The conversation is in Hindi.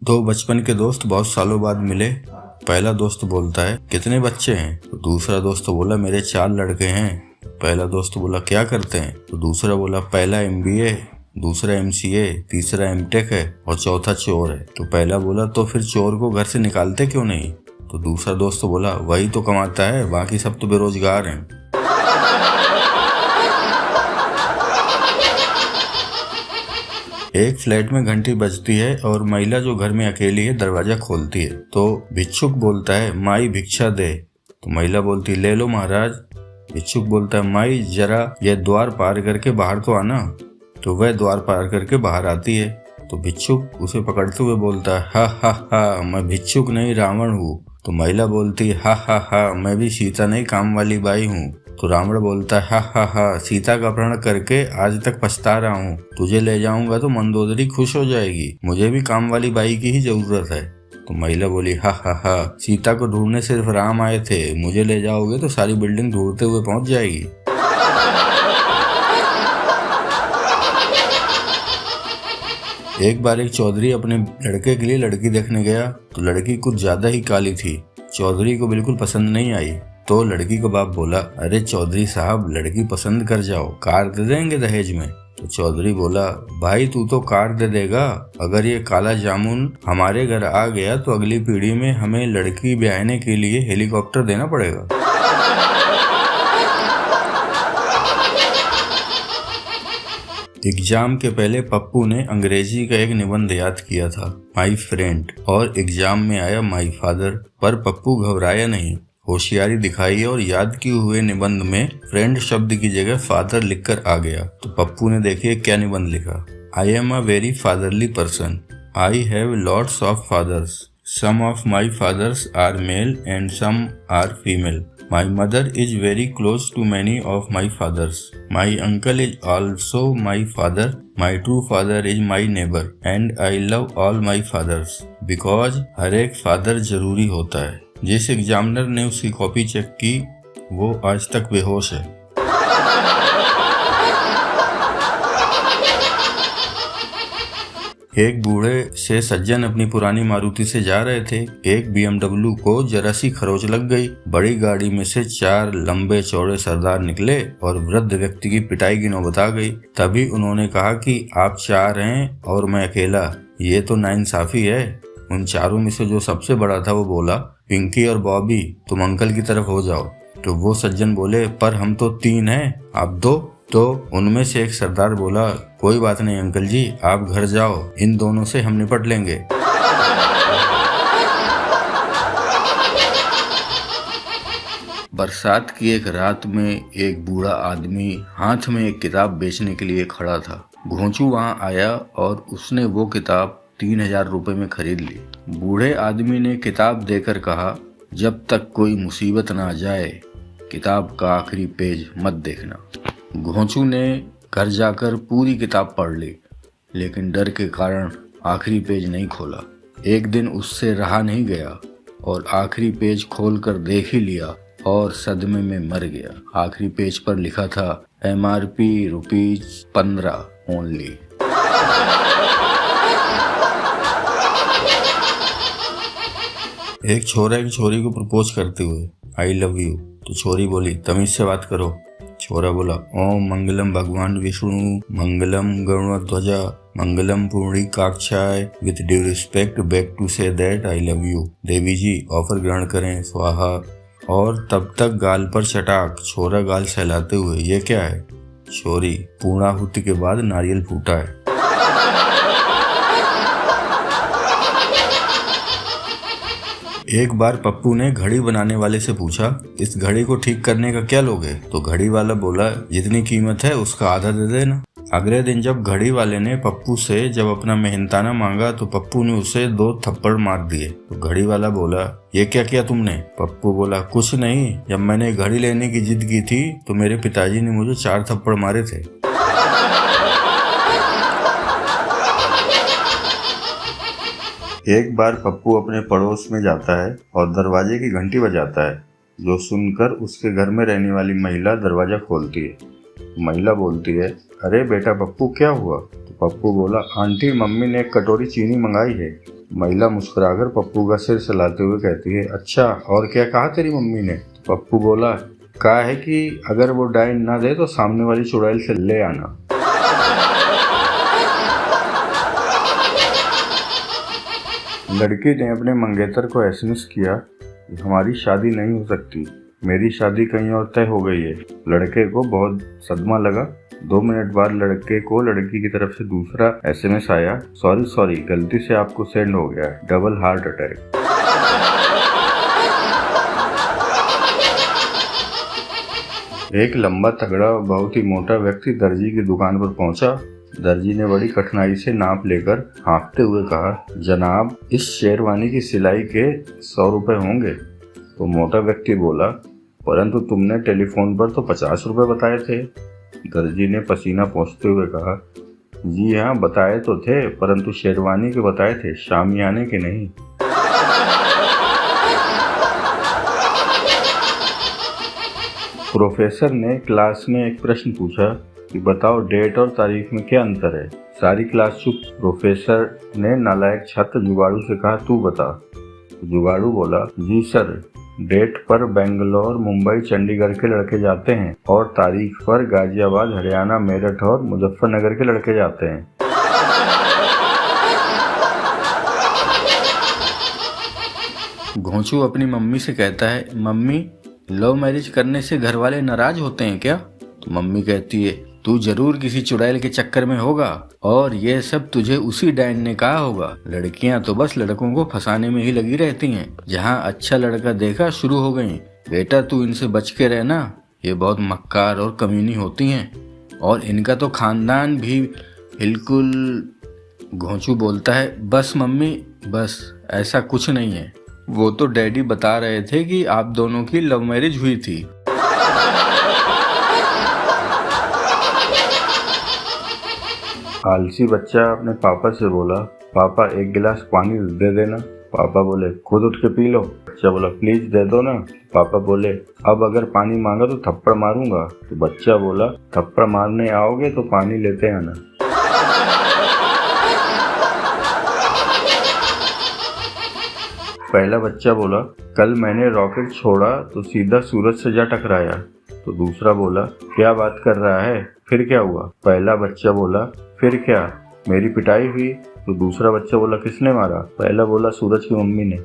दो बचपन के दोस्त बहुत सालों बाद मिले। पहला दोस्त बोलता है, कितने बच्चे हैं? तो दूसरा दोस्त बोला, मेरे 4 लड़के हैं। पहला दोस्त बोला, क्या करते हैं? तो दूसरा बोला, पहला MBA, दूसरा MCA, तीसरा MTech है और चौथा चोर है। तो पहला बोला, तो फिर चोर को घर से निकालते क्यों नहीं? तो दूसरा दोस्त बोला, वही तो कमाता है, बाकी सब तो बेरोजगार हैं। एक फ्लैट में घंटी बजती है और महिला जो घर में अकेली है दरवाजा खोलती है। तो भिक्षुक बोलता है, माई भिक्षा दे। तो महिला बोलती, ले लो महाराज। भिक्षुक बोलता है, माई जरा यह द्वार पार करके बाहर तो आना। तो वह द्वार पार करके बाहर आती है। तो भिक्षुक उसे पकड़ते हुए बोलता है, हा हा हा, मैं भिक्षुक नहीं रावण हूँ। तो महिला बोलती है, हा हा हा, मैं भी सीता नहीं काम वाली बाई हूँ। तो रावण बोलता है, हा हा हा, सीता का अपहरण करके आज तक पछता रहा हूँ। तुझे ले जाऊंगा तो मंदोदरी खुश हो जाएगी, मुझे भी काम वाली बाई की ही जरूरत है। तो महिला बोली, हा हा हा, सीता को ढूंढने सिर्फ राम आए थे, मुझे ले जाओगे तो सारी बिल्डिंग ढूंढते हुए पहुंच जाएगी। एक बार एक चौधरी अपने लड़के के लिए लड़की देखने गया। तो लड़की कुछ ज्यादा ही काली थी, चौधरी को बिल्कुल पसंद नहीं आई। तो लड़की का बाप बोला, अरे चौधरी साहब, लड़की पसंद कर जाओ, कार दे देंगे दहेज में। तो चौधरी बोला, भाई तू तो कार दे देगा, अगर ये काला जामुन हमारे घर आ गया तो अगली पीढ़ी में हमें लड़की ब्याहने के लिए हेलीकॉप्टर देना पड़ेगा। एग्जाम के पहले पप्पू ने अंग्रेजी का एक निबंध याद किया था, माई फ्रेंड, और एग्जाम में आया माई फादर। पर पप्पू घबराया नहीं, होशियारी दिखाई और याद किए हुए निबंध में फ्रेंड शब्द की जगह फादर लिखकर आ गया। तो पप्पू ने देखिए क्या निबंध लिखा, I am a very fatherly person, I have lots of fathers, some of my fathers are male and some are female, my mother is very close to many of my fathers, my uncle is also my father, my true father is my neighbor and I love all my fathers, because हर एक फादर जरूरी होता है। जिस एग्जामिनर ने उसकी कॉपी चेक की वो आज तक बेहोश है। एक बूढ़े से सज्जन अपनी पुरानी मारुति से जा रहे थे। एक BMW को जरा सी खरोच लग गई। बड़ी गाड़ी में से 4 लंबे चौड़े सरदार निकले और वृद्ध व्यक्ति की पिटाई की नौबत आ गई। तभी उन्होंने कहा कि आप 4 हैं और मैं अकेला, ये तो नाइंसाफी है। उन चारों में से जो सबसे बड़ा था वो बोला, पिंकी और बॉबी तुम अंकल की तरफ हो जाओ। तो वो सज्जन बोले, पर हम तो 3 हैं, आप 2। तो उनमें से एक सरदार बोला, कोई बात नहीं अंकल जी, आप घर जाओ, इन दोनों से हम निपट लेंगे। बरसात की एक रात में एक बूढ़ा आदमी हाथ में एक किताब बेचने के लिए खड़ा था। घोंचू वहां आया और उसने वो किताब 3000 रुपए में खरीद ली। बूढ़े आदमी ने किताब देकर कहा, जब तक कोई मुसीबत ना आ जाए किताब का आखिरी पेज मत देखना। घोंचू ने घर जाकर पूरी किताब पढ़ ली, लेकिन डर के कारण आखिरी पेज नहीं खोला। एक दिन उससे रहा नहीं गया और आखिरी पेज खोलकर देख ही लिया और सदमे में मर गया। आखिरी पेज पर लिखा था, MRP ₹15 ओनली। एक छोरा एक छोरी को प्रपोज करते हुए, आई लव यू। तो छोरी बोली, तमीज से बात करो। छोरा बोला, ओम मंगलम भगवान विष्णु, मंगलम गरुड़ध्वजा, मंगलम पुंडरीकाक्षाय, with due respect back to say that I love you. देवी जी ऑफर ग्रहण करें, स्वाहा। और तब तक गाल पर चटाक, छोरा गाल सहलाते हुए, ये क्या है? छोरी, पूर्णाहुति के बाद नारियल फूटा है। एक बार पप्पू ने घड़ी बनाने वाले से पूछा, इस घड़ी को ठीक करने का क्या लोगे? तो घड़ी वाला बोला, जितनी कीमत है उसका आधा दे देना। अगले दिन जब घड़ी वाले ने पप्पू से जब अपना मेहनताना मांगा तो पप्पू ने उसे 2 थप्पड़ मार दिए। तो घड़ी वाला बोला, ये क्या किया तुमने? पप्पू बोला, कुछ नहीं, जब मैंने घड़ी लेने की जिद की थी तो मेरे पिताजी ने मुझे 4 थप्पड़ मारे थे। एक बार पप्पू अपने पड़ोस में जाता है और दरवाजे की घंटी बजाता है, जो सुनकर उसके घर में रहने वाली महिला दरवाजा खोलती है। महिला बोलती है, अरे बेटा पप्पू क्या हुआ? तो पप्पू बोला, आंटी मम्मी ने एक कटोरी चीनी मंगाई है। महिला मुस्कुराकर पप्पू का सिर सहलाते हुए कहती है, अच्छा और क्या कहा तेरी मम्मी ने? तो पप्पू बोला, कहा है कि अगर वो डाइन ना दे तो सामने वाली चुड़ैल से ले आना। लड़की ने अपने मंगेतर को एसएमएस किया, हमारी शादी नहीं हो सकती, मेरी शादी कहीं और तय हो गई है। लड़के को बहुत सदमा लगा। 2 मिनट बाद लड़के को लड़की की तरफ से दूसरा एसएमएस आया, सॉरी गलती से आपको सेंड हो गया, डबल हार्ट अटैक। एक लंबा तगड़ा बहुत ही मोटा व्यक्ति दर्जी की दुकान पर पहुंचा। दर्जी ने बड़ी कठिनाई से नाप लेकर हाँफते हुए कहा, जनाब इस शेरवानी की सिलाई के 100 रुपए होंगे। तो मोटा व्यक्ति बोला, परंतु तुमने टेलीफोन पर तो 50 रुपए बताए थे। दर्जी ने पसीना पोंछते हुए कहा, जी हाँ बताए तो थे, परंतु शेरवानी के बताए थे, शामियाने के नहीं। प्रोफेसर ने क्लास में एक प्रश्न पूछा कि बताओ डेट और तारीख में क्या अंतर है। सारी क्लास चुप। प्रोफेसर ने नालायक छात्र जुगाड़ू से कहा, तू बता। जुगाड़ू बोला, जी सर, डेट पर बेंगलोर, मुंबई, चंडीगढ़ के लड़के जाते हैं और तारीख पर गाजियाबाद, हरियाणा, मेरठ और मुजफ्फरनगर के लड़के जाते हैं। घोंचू अपनी मम्मी से कहता है, मम्मी लव मैरिज करने से घर वाले नाराज होते हैं क्या? तो मम्मी कहती है, तू जरूर किसी चुड़ैल के चक्कर में होगा और ये सब तुझे उसी डाइन ने कहा होगा। लड़कियां तो बस लड़कों को फंसाने में ही लगी रहती हैं। जहां अच्छा लड़का देखा शुरू हो गई। बेटा तू इनसे बच के रहना, ये बहुत मक्कार और कमीनी होती हैं और इनका तो खानदान भी बिल्कुल। घोंचू बोलता है, बस मम्मी बस, ऐसा कुछ नहीं है। वो तो डैडी बता रहे थे कि आप दोनों की लव मैरिज हुई थी। आलसी बच्चा अपने पापा से बोला, पापा एक गिलास पानी दे देना। पापा बोले, खुद उठ के पी लो। बच्चा बोला, प्लीज दे दो ना। पापा बोले, अब अगर पानी मांगा तो थप्पड़ मारूंगा। तो बच्चा बोला, थप्पड़ मारने आओगे तो पानी लेते आना। पहला बच्चा बोला, कल मैंने रॉकेट छोड़ा तो सीधा सूरज से जा टकराया। तो दूसरा बोला, क्या बात कर रहा है, फिर क्या हुआ? पहला बच्चा बोला, फिर क्या, मेरी पिटाई हुई। तो दूसरा बच्चा बोला, किसने मारा? पहला बोला, सूरज की मम्मी ने।